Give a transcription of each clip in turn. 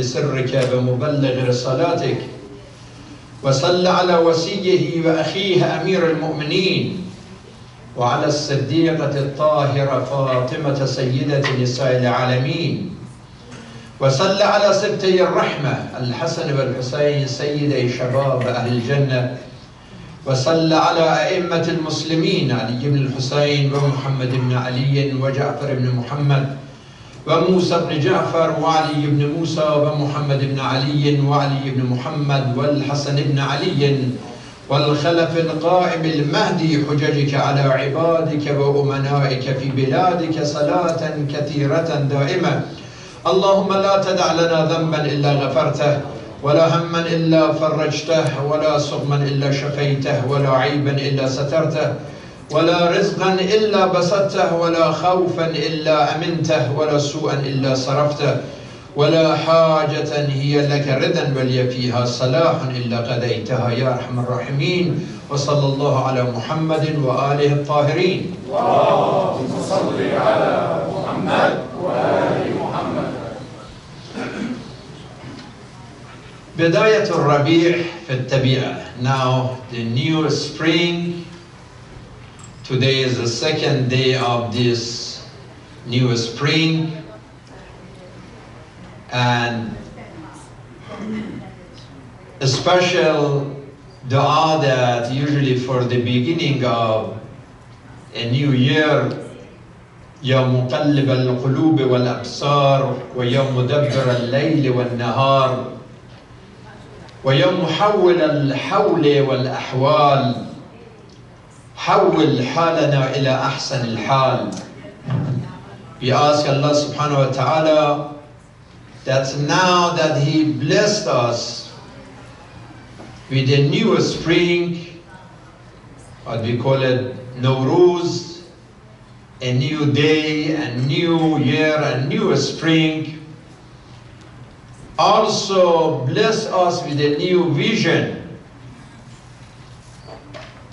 سرك ومبلغ رسالاتك، وصل على وصيه وأخيه أمير المؤمنين وعلى الصديقة الطاهرة فاطمة سيدة نساء العالمين، وصل على سبتي الرحمة الحسن والحسين سيدي شباب أهل الجنة، وصل على أئمة المسلمين علي بن الحسين ومحمد بن علي وجعفر بن محمد وموسى بن جعفر وعلي بن موسى ومحمد بن علي وعلي بن محمد والحسن بن علي والخلف القائم المهدي حججك على عبادك وأمنائك في بلادك صلاة كثيرة دائمة. اللهم لا تدع لنا ذنبا إلا غفرته، ولا هما إلا فرجته، ولا سقما إلا شفيته، ولا عيبا إلا سترته، ولا رزقا إلا بسطته، ولا خوفا إلا أمنته، ولا سوءا إلا صرفته، ولا حاجة هي لك ردا ولي فيها صلاح إلا قضيتها يا أرحم الراحمين. وصلى الله على محمد وآله الطاهرين. اللهم صل على محمد وآل محمد. بداية الربيع في الطبيعة. Now the new spring. Today is the second day of this new spring, and a special dua that usually for the beginning of a new year, يا مقلب القلوب والأبصار ويا مدبر الليل والنهار ويا محول الحول والأحوال حول حالنا إلى أحسن الحال. We ask Allah subhanahu wa ta'ala that now that He blessed us with a new spring, what we call it Nowruz, a new day, a new year, a new spring, also bless us with a new vision,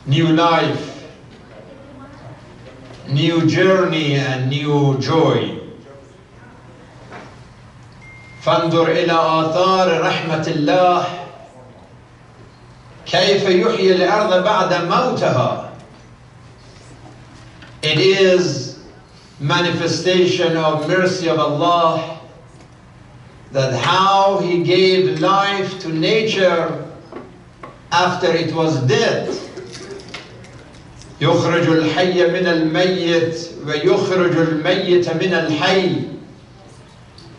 new life, new journey and new joy. فانظر إلى آثار رحمة الله كيف يحيي الأرض بعد موتها. It is manifestation of mercy of Allah that how He gave life to nature after it was dead. يخرج الحي من الميت ويخرج الميت من الحي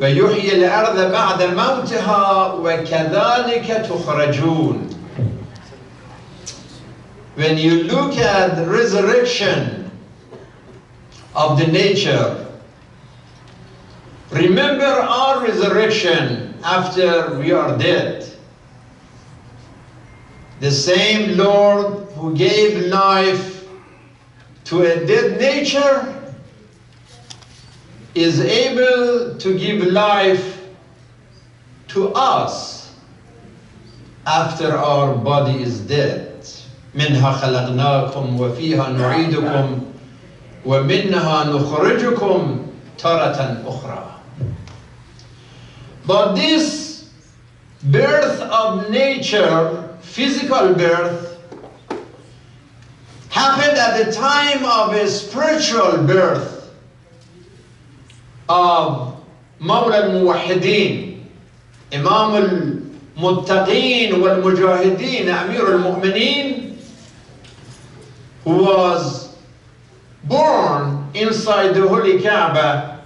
ويحيي الأرض بعد موتها وكذلك تخرجون. When you look at the resurrection of the nature, remember our resurrection after we are dead. The same Lord who gave life to a dead nature is able to give life to us after our body is dead. منها خلقناكم وفيها نعيدكم ومنها نخرجكم تارة أخرى. But this birth of nature, physical birth, happened at the time of a spiritual birth of Mawla al-Muwahhideen, Imam al-Muttaqeen wal-Mujahideen, Amir al-Mu'mineen, who was born inside the Holy Kaaba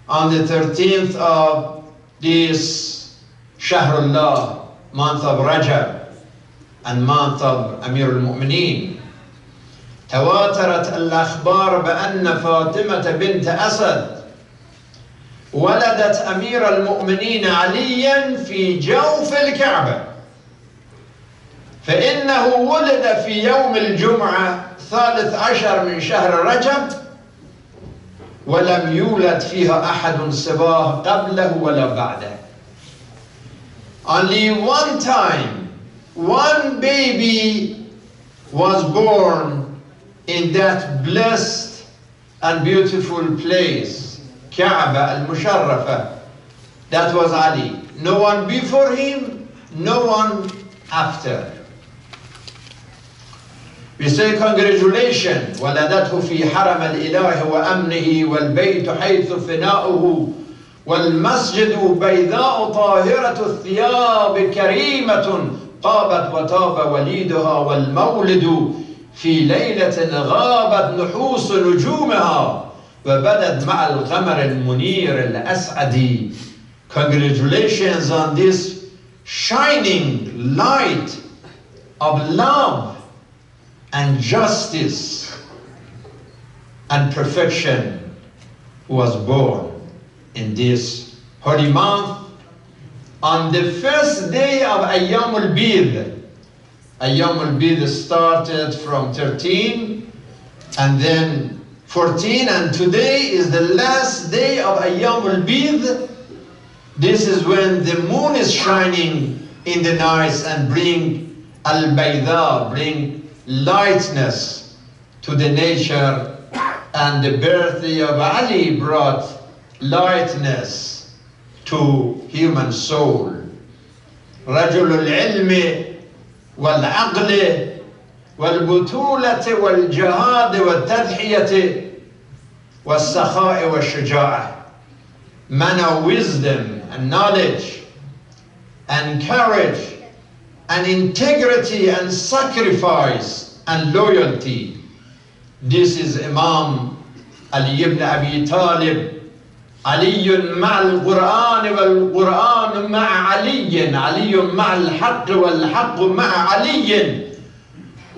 on the 13th of this Shahrullah, month of Rajab, and month of Amir al-Mu'mineen. تواترت الأخبار بأن فاطمة بنت أسد ولدت أمير المؤمنين عليا في جوف الكعبة، فإنه ولد في يوم الجمعة 13 من شهر رجب ولم يولد فيها أحد سواه قبله ولا بعده. Only one time, one baby was born in that blessed and beautiful place, Kaaba al-Musharrafa. That was Ali. no one before him, no one after. We say congratulations. ولدته في حرم الإله وأمنه والبيت حيث فناؤه والمسجد بيضاء طاهرة الثياب كريمة طابت وطاب وليدها والمولد في ليلة غابت نحوس نجومها وبدت مع القمر المنير الأسعد. Congratulations on this shining light of love and justice and perfection who was born in this holy month on the first day of Ayyam al-Bid. Ayyam al-Bid started from 13 and then 14, and today is the last day of Ayyam al-Bid. This is when the moon is shining in the night and bring al-Bayda, bring lightness to the nature, and the birthday of Ali brought lightness to human soul. رجل العلم والعقل والبطولة والجهاد والتضحية والسخاء والشجاعة. Man of wisdom and knowledge and courage and integrity and sacrifice and loyalty. This is Imam Ali ibn Abi Talib. علي مع القرآن والقرآن مع علي، علي مع الحق والحق مع علي.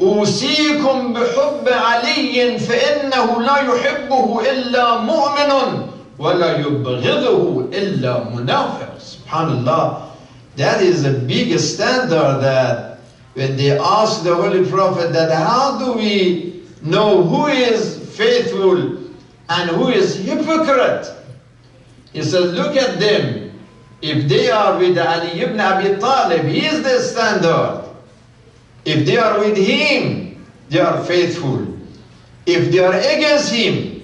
أوصيكم بحب علي فإنه لا يحبه إلا مؤمن ولا يبغضه إلا منافق. Subhanallah. That is a big standard, that when they ask the Holy Prophet that how do we know who is faithful and who is hypocrite? He says, look at them. If they are with Ali ibn Abi Talib, he is the standard. If they are with him, they are faithful. If they are against him,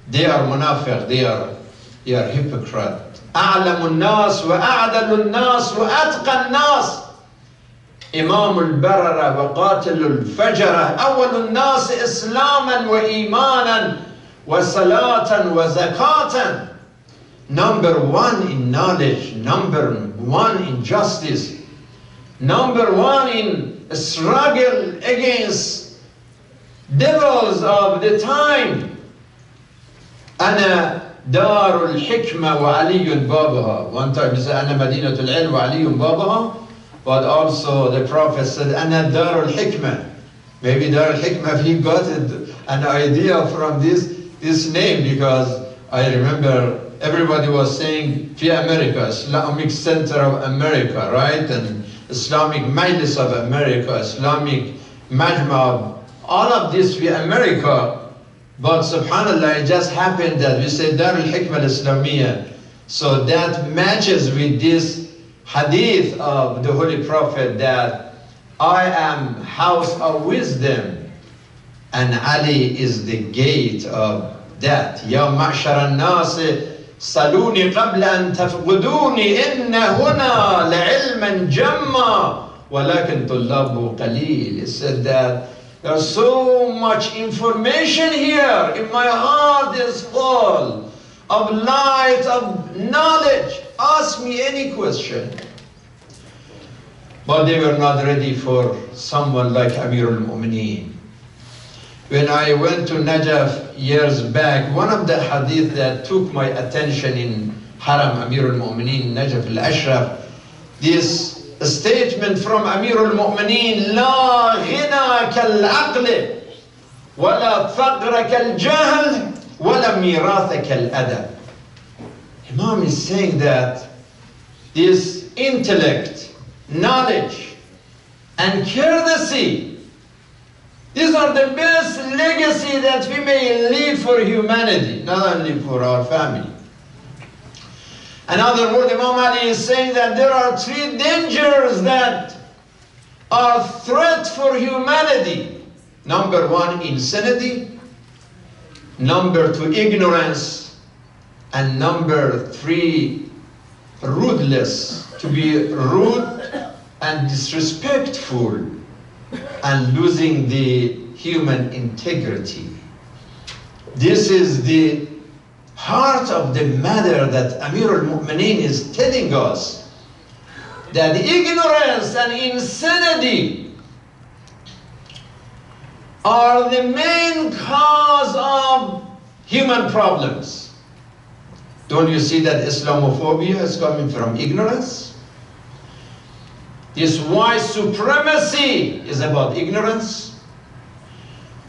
they are munafiq, they are hypocrite. أعلم الناس وأعدل الناس وأتقى الناس إمام البررة وقاتل الفجرة أول الناس إسلاما وإيمانا وصلاة وزكاة. Number one in knowledge, number one in justice, number one in struggle against devils of the time. أنا دار الحكمة وعلي بابها. One time he said أنا مدينة العلم وعلي بابها. But also the Prophet said أنا دار الحكمة. Maybe Dar al-Hikmah, he got an idea from this name, because I remember everybody was saying في America, Islamic Center of America, right? And Islamic Majlis of America, Islamic Majma, all of this في America. But subhanallah, it just happened that we said Dar al-Hikmah al-Islamiyah. So that matches with this hadith of the Holy Prophet that I am house of wisdom and Ali is the gate of that. Ya ma'shar al-nas saluni qabla an tafquduni inna huna la'ilman jamma walakin tullabu qalil. He said that there's so much information here. In my heart is full of light, of knowledge. Ask me any question. But they were not ready for someone like Amir al-Mu'mineen. When I went to Najaf years back, one of the hadith that took my attention in Haram Amir al-Mu'mineen, Najaf al-Ashraf, this statement from Amir al-Mu'mineen, لا غنى كالعقل ولا فقر كالجهل ولا ميراث كالأدب. Imam is saying that this intellect, knowledge, and courtesy, these are the best legacy that we may leave for humanity, not only for our family. Another word, Imam Ali is saying that there are three dangers that are threat for humanity. Number one, insanity. Number two, ignorance. And number three, ruthless, to be rude and disrespectful, and losing the human integrity. This is the heart of the matter that Amir al-Mu'mineen is telling us, that ignorance and insanity are the main cause of human problems. Don't you see that Islamophobia is coming from ignorance? This white supremacy is about ignorance.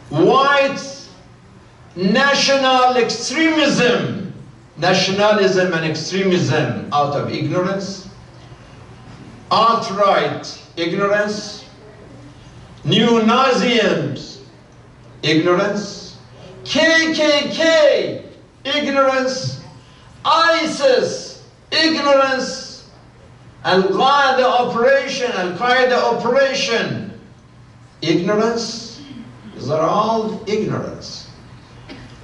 White national extremism, nationalism and extremism out of ignorance. Alt-right ignorance. Neo-Nazism, ignorance. KKK, ignorance. ISIS, ignorance. Al-Qaeda operation, ignorance. These are all ignorance.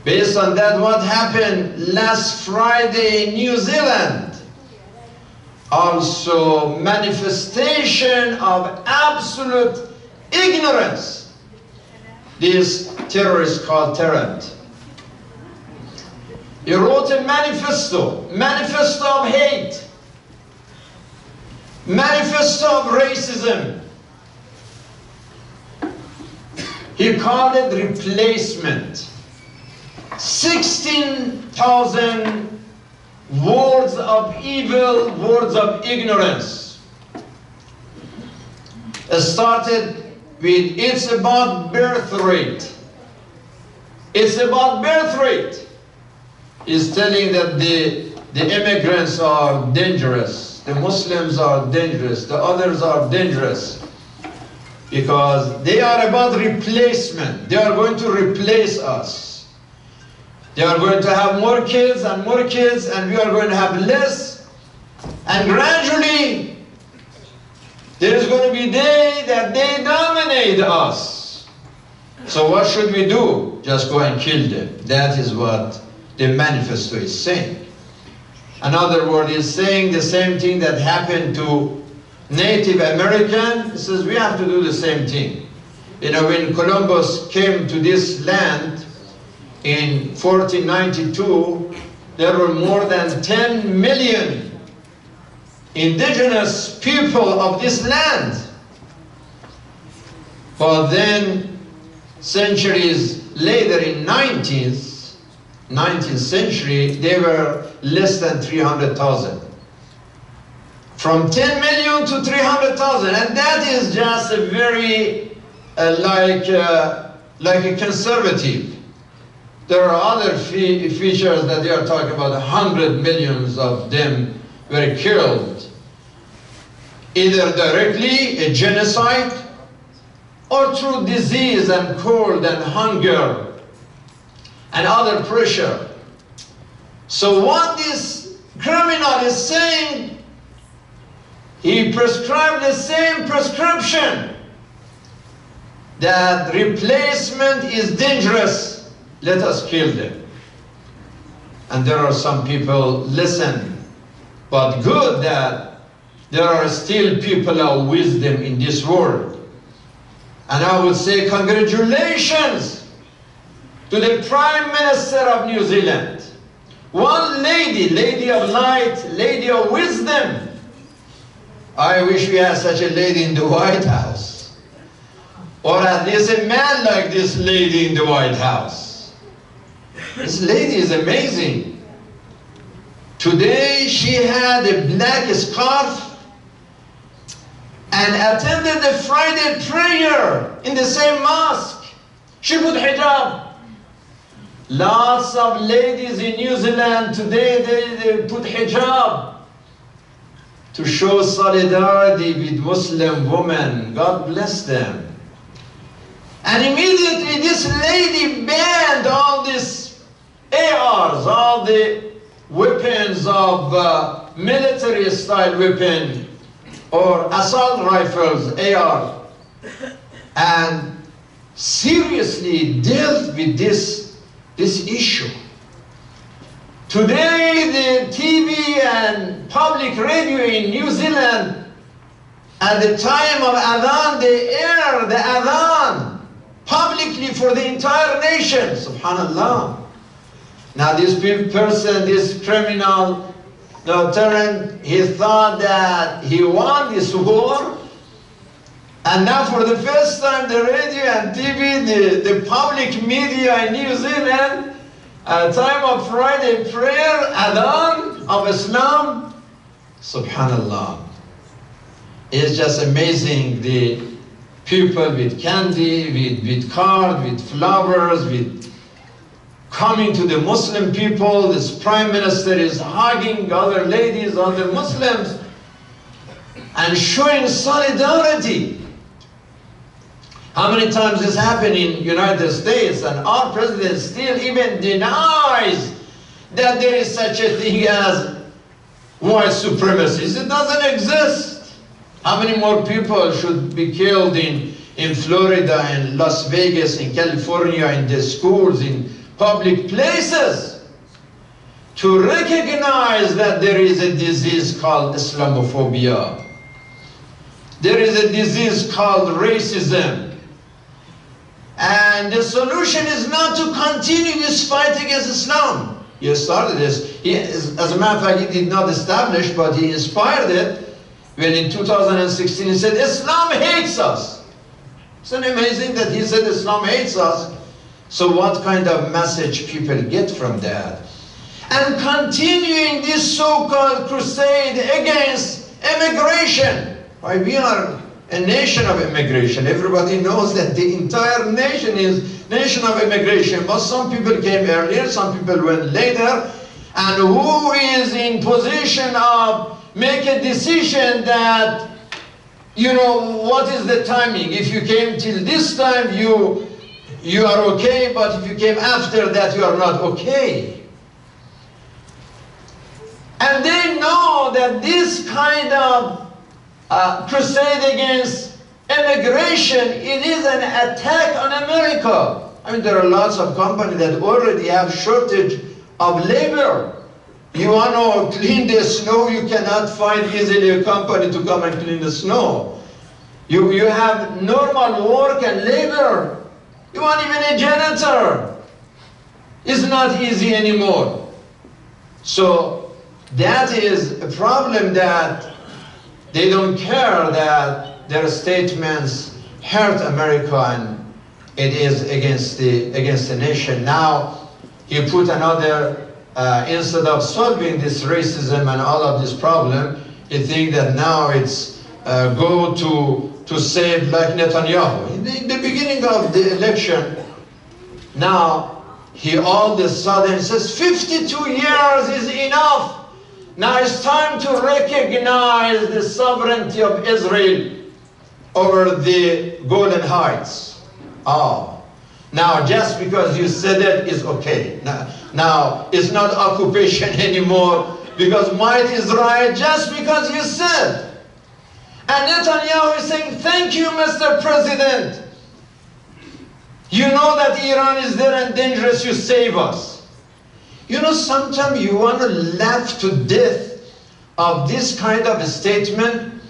Based on that, what happened last Friday in New Zealand? Also manifestation of absolute ignorance. This terrorist called Tarrant. He wrote a manifesto of hate, manifesto of racism. He called it replacement. 16,000 words of evil, words of ignorance. It started with, it's about birth rate. It's about birth rate. He's telling that the immigrants are dangerous, the Muslims are dangerous, the others are dangerous, because they are about replacement. They are going to replace us. They are going to have more kids, and we are going to have less. And gradually, there is going to be a day that they dominate us. So what should we do? Just go and kill them. That is what the manifesto is saying. Another word is saying the same thing that happened to Native American. It says we have to do the same thing. You know, when Columbus came to this land in 1492, there were more than 10 million indigenous people of this land. But then, centuries later, in 19th century, they were less than 300,000. From 10 million to 300,000, and that is just a very, like a conservative. There are other features that they are talking about. 100 millions of them were killed, either directly, a genocide, or through disease and cold and hunger and other pressure. So what this criminal is saying, he prescribed the same prescription, that replacement is dangerous. Let us kill them. And there are some people listen, but good that there are still people of wisdom in this world. And I would say congratulations to the Prime Minister of New Zealand. One lady, lady of light, lady of wisdom. I wish we had such a lady in the White House. Or at least a man like this lady in the White House. This lady is amazing. Today she had a black scarf and attended the Friday prayer in the same mosque. She put hijab. Lots of ladies in New Zealand today, they put hijab to show solidarity with Muslim women. God bless them. And immediately this lady banned all these ARs, all the weapons of military style weapon or assault rifles, AR, and seriously dealt with this issue. Today, the TV and public radio in New Zealand, at the time of Adhan, they air the Adhan publicly for the entire nation. Subhanallah. Now this person, this criminal, tyrant, he thought that he won this war. And now for the first time, the radio and TV, the public media in New Zealand, at the time of Friday prayer, Adhan of Islam, subhanallah. It's just amazing, the people with candy, with cards, with flowers, with coming to the Muslim people. This Prime Minister is hugging other ladies, other Muslims, and showing solidarity. How many times this happened in United States, and our president still even denies that there is such a thing as white supremacists. It doesn't exist. How many more people should be killed in Florida, in Las Vegas, in California, in the schools, in public places, to recognize that there is a disease called Islamophobia. There is a disease called racism. And the solution is not to continue this fight against Islam. He started this. As a matter of fact, he did not establish, but he inspired it when in 2016 he said, Islam hates us. Isn't it amazing that he said Islam hates us? So what kind of message people get from that? And continuing this so-called crusade against immigration. Why, we are a nation of immigration. Everybody knows that the entire nation is nation of immigration. But some people came earlier, some people went later. And who is in position of make a decision that, what is the timing? If you came till this time, you are okay, but if you came after that, you are not okay. And they know that this kind of crusade against immigration, it is an attack on America. I mean, there are lots of companies that already have shortage of labor. You want to clean the snow, you cannot find easily a company to come and clean the snow. You have normal work and labor. You want even a janitor. It's not easy anymore. So that is a problem, that they don't care that their statements hurt America and it is against the nation. Now he put another, instead of solving this racism and all of this problem, he think that now it's go to save like Netanyahu. In the beginning of the election, now he all of a sudden says 52 years is enough. Now it's time to recognize the sovereignty of Israel over the Golan Heights. Oh, now just because you said it is okay. Now it's not occupation anymore, because might is right just because you said. And Netanyahu is saying, thank you, Mr. President. You know that Iran is there and dangerous, you save us. Sometimes you want to laugh to death of this kind of a statement,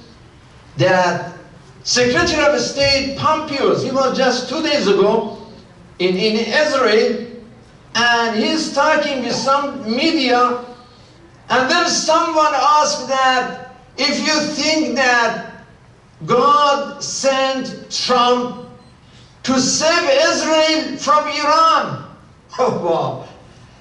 that Secretary of State Pompeo, he was just 2 days ago in Israel, and he's talking with some media, and then someone asked that, if you think that God sent Trump to save Israel from Iran. Oh, wow.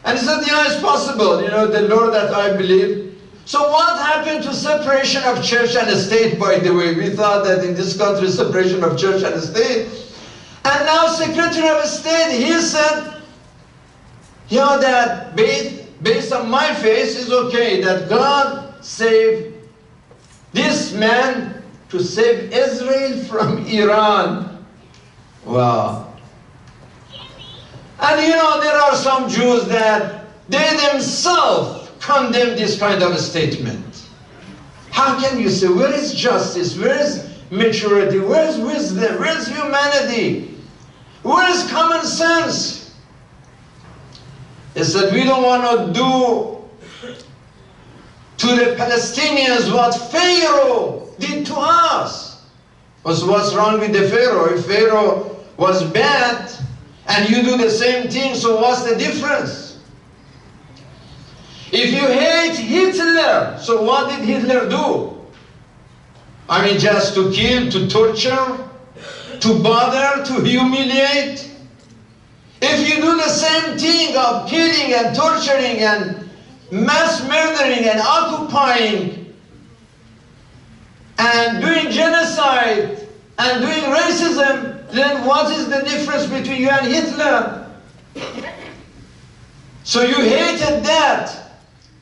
And he said, yeah, it's possible, the Lord that I believe. So what happened to separation of church and state, by the way? We thought that in this country, separation of church and state. And now Secretary of State, he said, yeah, that based on my faith, is okay, that God saved this man to save Israel from Iran. Wow. And there are some Jews that they themselves condemn this kind of a statement. How can you say, where is justice? Where is maturity? Where is wisdom? Where is humanity? Where is common sense? They said, we don't want to do to the Palestinians what Pharaoh did to us. What's wrong with the Pharaoh? If Pharaoh was bad and you do the same thing, so what's the difference? If you hate Hitler, so what did Hitler do? I mean, just to kill, to torture, to bother, to humiliate? If you do the same thing of killing and torturing and mass murdering and occupying and doing genocide and doing racism, then what is the difference between you and Hitler? So you hated that,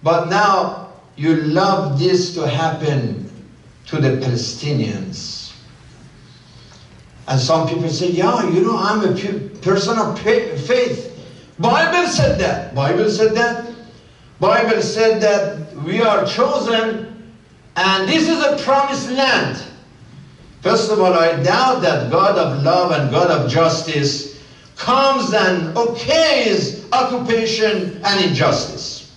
but now you love this to happen to the Palestinians. And some people say, yeah, you know, I'm a person of faith. Bible said that. Bible said that. Bible said that we are chosen and this is a promised land. First of all, I doubt that God of love and God of justice comes and okays occupation and injustice.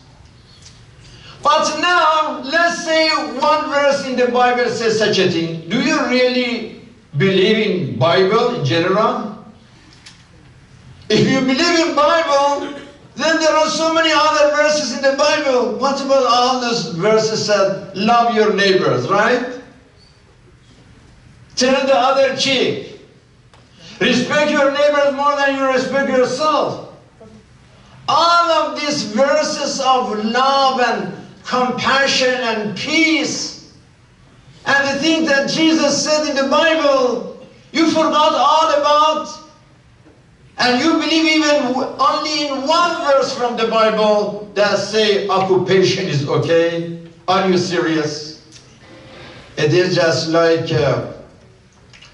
But now, let's say one verse in the Bible says such a thing. Do you really believe in Bible in general? If you believe in Bible, then there are so many other verses in the Bible. What about all those verses that love your neighbors, right? Turn the other cheek. Respect your neighbors more than you respect yourself. All of these verses of love and compassion and peace and the things that Jesus said in the Bible, you forgot all about, and you believe even only in one verse from the Bible that say occupation is okay. Are you serious? It is just like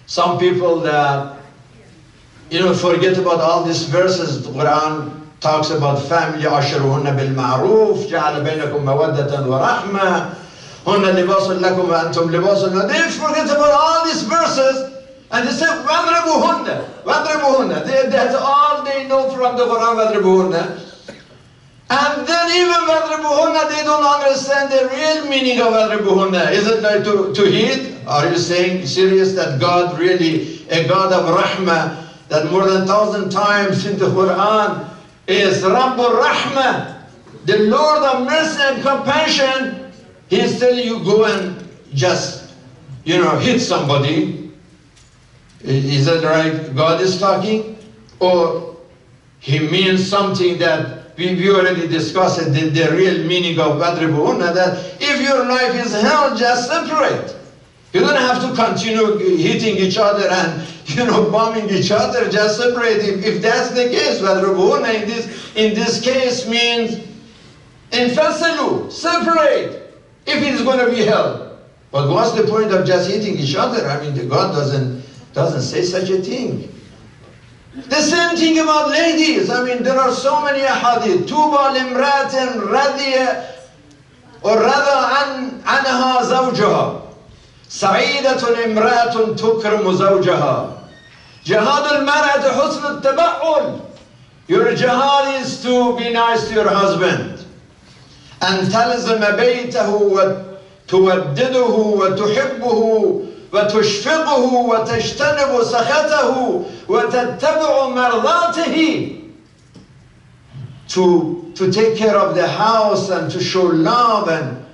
some people that, you know, forget about all these verses. The Quran talks about family. عَشِرُهُنَّ بِالْمَعْرُوفِ جَعَلَ بَيْنَكُمْ مَوَدَّةً وَرَحْمَةً هُنَّ لِبَاسٌ لَكُمْ وَأَنْتُمْ لِبَاسٌ لَهُنَّ. They forget about all these verses and they say وَاضْرِبُوهُنَّ وَاضْرِبُوهُنَّ. That's all they know from the Quran, وَاضْرِبُوهُنَّ. And then even وَاضْرِبُوهُنَّ, they don't understand the real meaning of وَاضْرِبُوهُنَّ. Is it like to hit? Are you saying serious that God really, a God of Rahmah, that more than 1,000 times in the Quran is Rabbul Rahmah, the Lord of mercy and compassion? He's telling you go and just, you know, hit somebody. Is that right? God is talking? Or he means something that we already discussed, the real meaning of Badribuhunna, that if your life is hell, just separate. You don't have to continue hitting each other and, you know, bombing each other, just separate. If that's the case, Badribuhunna in this case means infasilu, separate. If it is going to be hell. But what's the point of just hitting each other? I mean, God doesn't say such a thing. The same thing about ladies. I mean, there are so many ahadith. Tuba limratin radiya or rada anha zawjaha. Sa'idatun imratun tukrimu zawjaha. Jihad al-mar'at husn al-taba'ul. Your jihad is to be nice to your husband. أن تلزم بيته وتودده وتحبه وتشفقه وتجتنب سخطه وتتبع مرضاته. To take care of the house and to show love and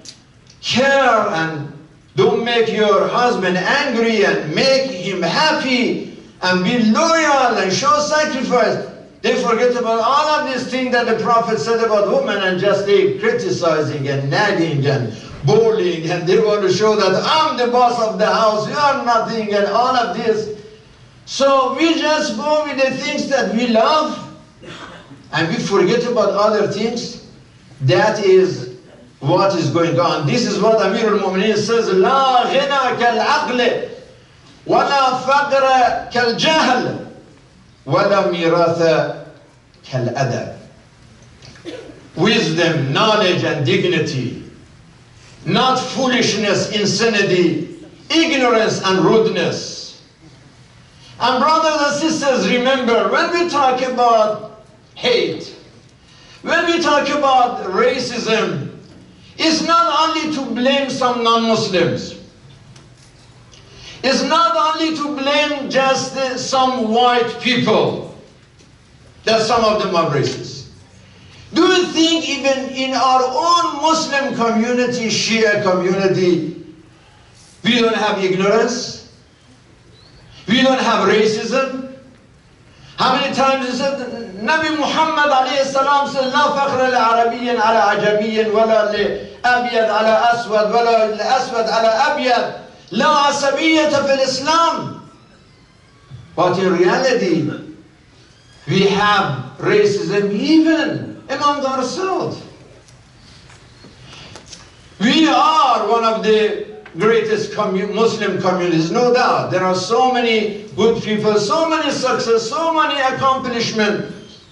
care and don't make your husband angry and make him happy and be loyal and show sacrifice. They forget about all of these things that the Prophet said about women and just they criticizing and nagging and bullying, and they want to show that I'm the boss of the house, you are nothing, and all of this. So we just go with the things that we love and we forget about other things. That is what is going on. This is what Amir al-Mu'mineen says, لا غنى كالعقل ولا فقر كالجهل وَلَا مِيرَاثَ كَالْأَدَبِ. Wisdom, knowledge and dignity, not foolishness, insanity, ignorance and rudeness. And brothers and sisters, remember, when we talk about hate, when we talk about racism, is not only to blame some non-Muslims. It's not only to blame just some white people, that some of them are racist. Do you think even in our own Muslim community, Shia community, we don't have ignorance? We don't have racism? How many times he said, Nabi Muhammad alayhi salam said, لا فخر لعربي على عجمي ولا لأبيض على أسود ولا لأسود على أبيض لا عصبية في الإسلام. But in reality, we have racism even among ourselves. We are one of the greatest Muslim communities, no doubt. There are so many good people, so many success, so many accomplishments.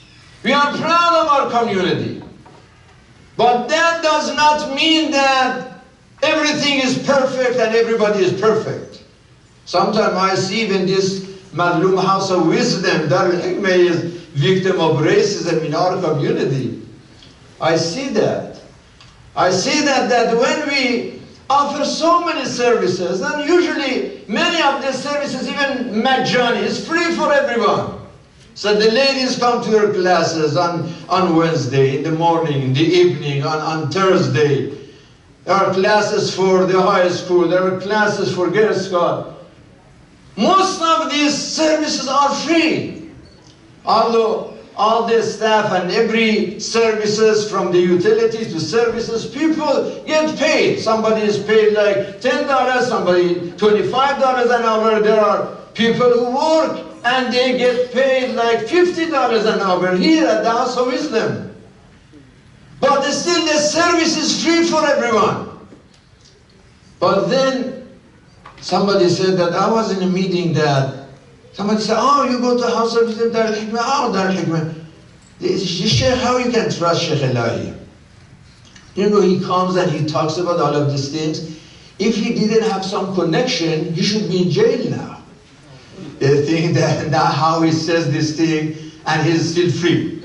We are proud of our community. But that does not mean that everything is perfect and everybody is perfect. Sometimes I see when this Madlum House of Wisdom, Darul Hikmah, is victim of racism in our community. I see that. I see that when we offer so many services, and usually many of the services, even Majani, is free for everyone. So the ladies come to your classes on Wednesday, in the morning, in the evening, on Thursday. There are classes for the high school, there are classes for Girls Scout. Most of these services are free. Although all the staff and every services, from the utilities to services, people get paid. Somebody is paid like $10, somebody $25 an hour. There are people who work and they get paid like $50 an hour here at the House of Wisdom. But still the service is free for everyone. But then somebody said that I was in a meeting that somebody said, oh, you go to House of Wisdom, Darul Hikmah. Oh, Darul Hikmah. Sheikh, how you can trust Sheikh Elahi? You know, he comes and he talks about all of these things. If he didn't have some connection, he should be in jail now. They think that how he says this thing and he's still free.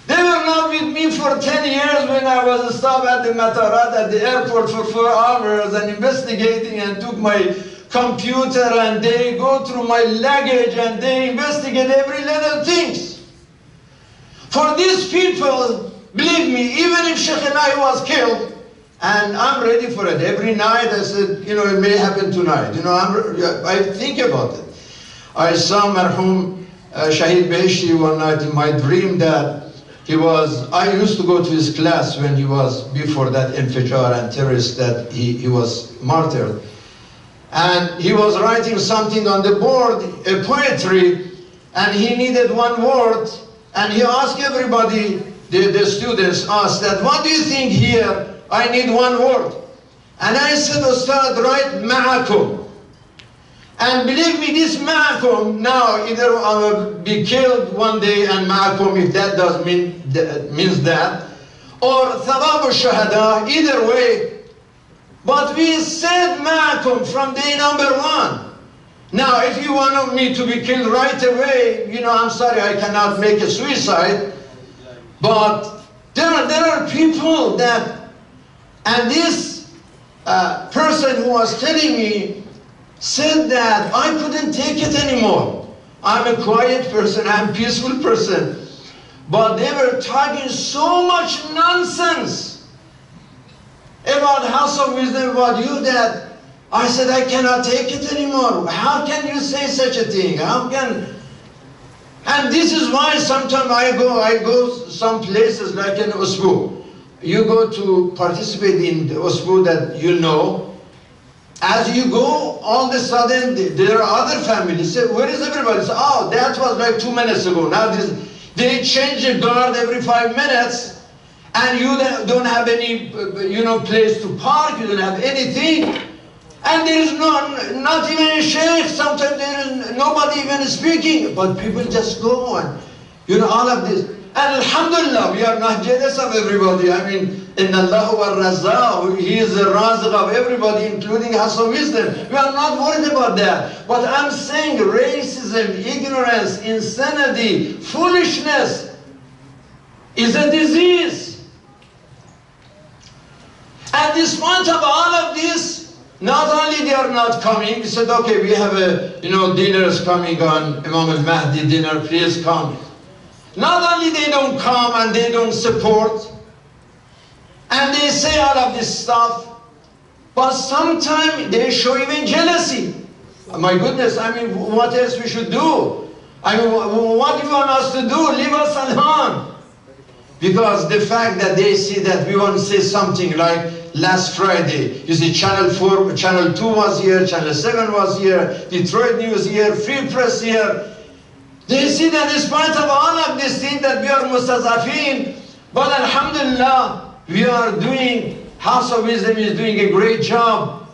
They were not with me for 10 years when I was stopped at the Matarat at the airport for 4 hours and investigating, and took my computer and they go through my luggage and they investigate every little things. For these people, believe me, even if Sheikh Elahi was killed, and I'm ready for it. Every night I said, you know, it may happen tonight. You know, I think about it. I saw Marhum Shahid Beheshti one night in my dream that I used to go to his class when he was, before that infijar and terrorist, that he was martyred. And he was writing something on the board, a poetry, and he needed one word, and he asked everybody, the students asked that, what do you think here? I need one word. And I said, Ustad, write ma'akum. And believe me, this ma'akum, now either I will be killed one day and ma'akum, if that does means that, or thawab al-shahada, either way. But we said ma'akum from day number 1. Now, if you want me to be killed right away, you know, I'm sorry, I cannot make a suicide. But there are people that, and this person who was telling me said that I couldn't take it anymore. I'm a quiet person, I'm a peaceful person. But they were talking so much nonsense about House of Wisdom, about you, that I said, I cannot take it anymore. How can you say such a thing? How can... And this is why sometimes I go some places like in Osbu. You go to participate in the Osbu that you know. As you go, all of a sudden there are other families. Say, where is everybody? Say, oh, that was like 2 minutes ago. Now they change the guard every 5 minutes, and you don't have any, you know, place to park. You don't have anything. And there is not even a sheikh, sometimes there is nobody even speaking, but people just go and, you know, all of this. And alhamdulillah, we are not jealous of everybody. I mean, inna Allahu wa-Razzaq, He is the Razzaq of everybody, including House of Wisdom. We are not worried about that. But I'm saying racism, ignorance, insanity, foolishness is a disease. And despite of all of this, not only they are not coming, we said, okay, we have a, dinners coming on, Imam Al-Mahdi dinner, please come. Not only they don't come and they don't support, and they say all of this stuff, but sometimes they show even jealousy. My goodness, I mean, what else we should do? I mean, what do you want us to do? Leave us alone. Because the fact that they see that we want to say something like last Friday, you see Channel 4, Channel 2 was here, Channel 7 was here, Detroit News here, Free Press here. They see that in spite of all of these things that we are mustazafin, but alhamdulillah, we are doing, House of Wisdom is doing a great job.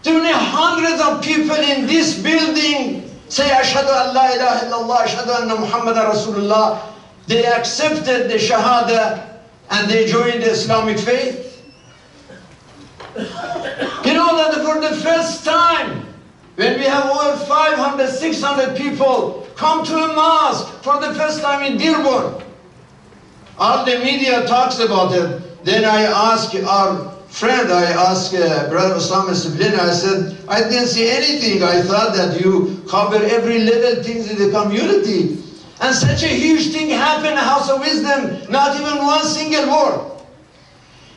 Too many hundreds of people in this building say, Ashhadu an la ilaha illallah, Ashhadu anna Muhammadan Rasulullah. They accepted the Shahada and they joined the Islamic faith. You know that for the first time, when we have over 500, 600 people come to a mosque for the first time in Dearborn, all the media talks about it. Then I asked our friend, I asked Brother Osama Siblina, I said, I didn't see anything. I thought that you cover every little things in the community. And such a huge thing happened in the House of Wisdom, not even one single word.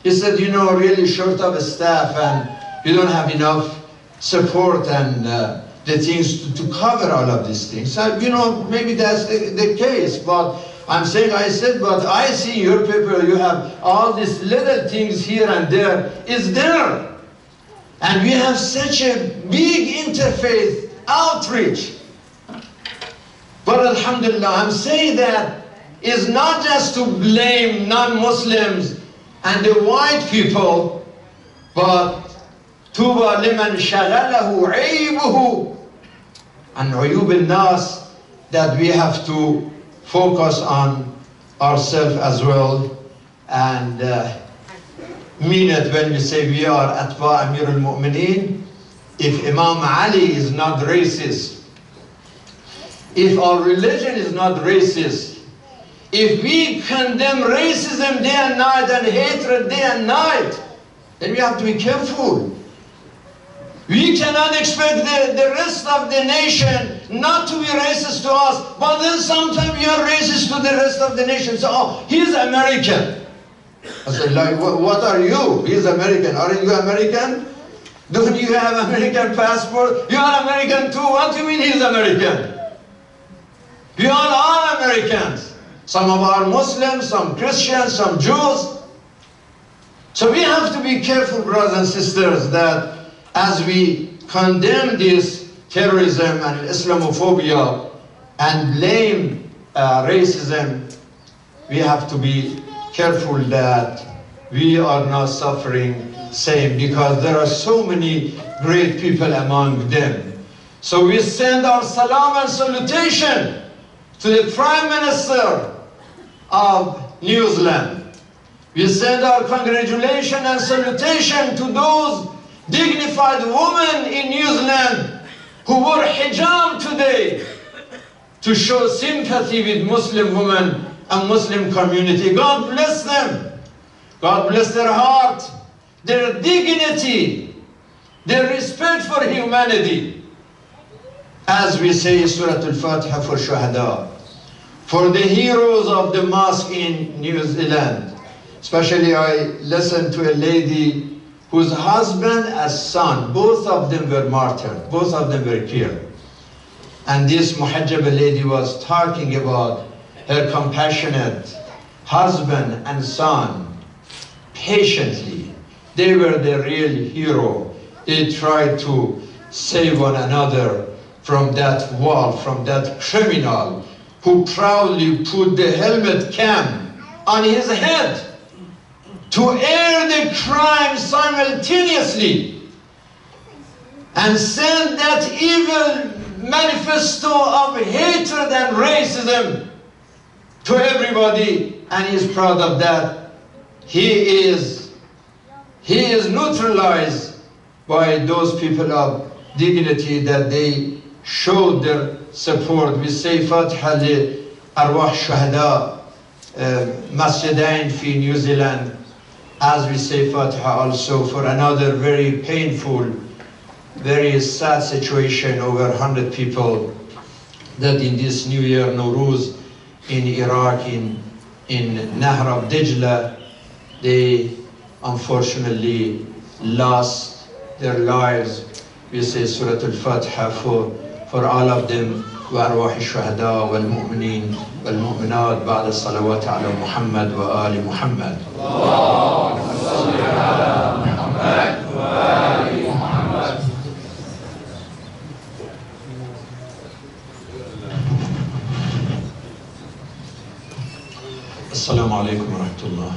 He said, really short of staff and you don't have enough support and the things to cover all of these things. So, maybe that's the case, but I'm saying, but I see your paper, you have all these little things here and there. It's there. And we have such a big interfaith outreach. But alhamdulillah, I'm saying that is not just to blame non-Muslims and the white people, but tuba liman shaghalahu aybuhu and uyub al-nas, that we have to focus on ourselves as well and mean it when we say we are atba Amir al-Mu'mineen. If Imam Ali is not racist, if our religion is not racist, if we condemn racism day and night and hatred day and night, then we have to be careful. We cannot expect the rest of the nation not to be racist to us, but then sometimes we are racist to the rest of the nation. So, oh, he's American. I said, like, what are you? He's American. Aren't you American? Don't you have American passport? You are American too. What do you mean he's American? We all are Americans. Some of our Muslims, some Christians, some Jews. So we have to be careful, brothers and sisters, that as we condemn this terrorism and Islamophobia and blame racism, we have to be careful that we are not suffering same, because there are so many great people among them. So we send our salam and salutation to the Prime Minister of New Zealand. We send our congratulations and salutation to those dignified women in New Zealand who wore hijab today to show sympathy with Muslim women and Muslim community. God bless them. God bless their heart, their dignity, their respect for humanity. As we say Surah Al-Fatiha for Shuhada, for the heroes of the mosque in New Zealand. Especially I listened to a lady whose husband and son, both of them were martyred, both of them were killed. And this Muhajjaba lady was talking about her compassionate husband and son, patiently. They were the real hero. They tried to save one another from that wall, from that criminal who proudly put the helmet cam on his head to air the crime simultaneously and send that evil manifesto of hatred and racism to everybody, and he's proud of that. He is neutralized by those people of dignity that they showed their support. We say Fatiha li Arwah Shuhada Masjidain fi New Zealand. as we say Fatiha also for another very painful, very sad situation. Over 100 people dead in this New Year Nowruz in Iraq, in Nahr of Dijla. They unfortunately lost their lives. We say Surah Al-Fatiha for all of them. وأرواح الشهداء والمؤمنين والمؤمنات بعد الصلوات على محمد وآل محمد. اللهم صل على محمد وآل محمد. السلام عليكم ورحمة الله.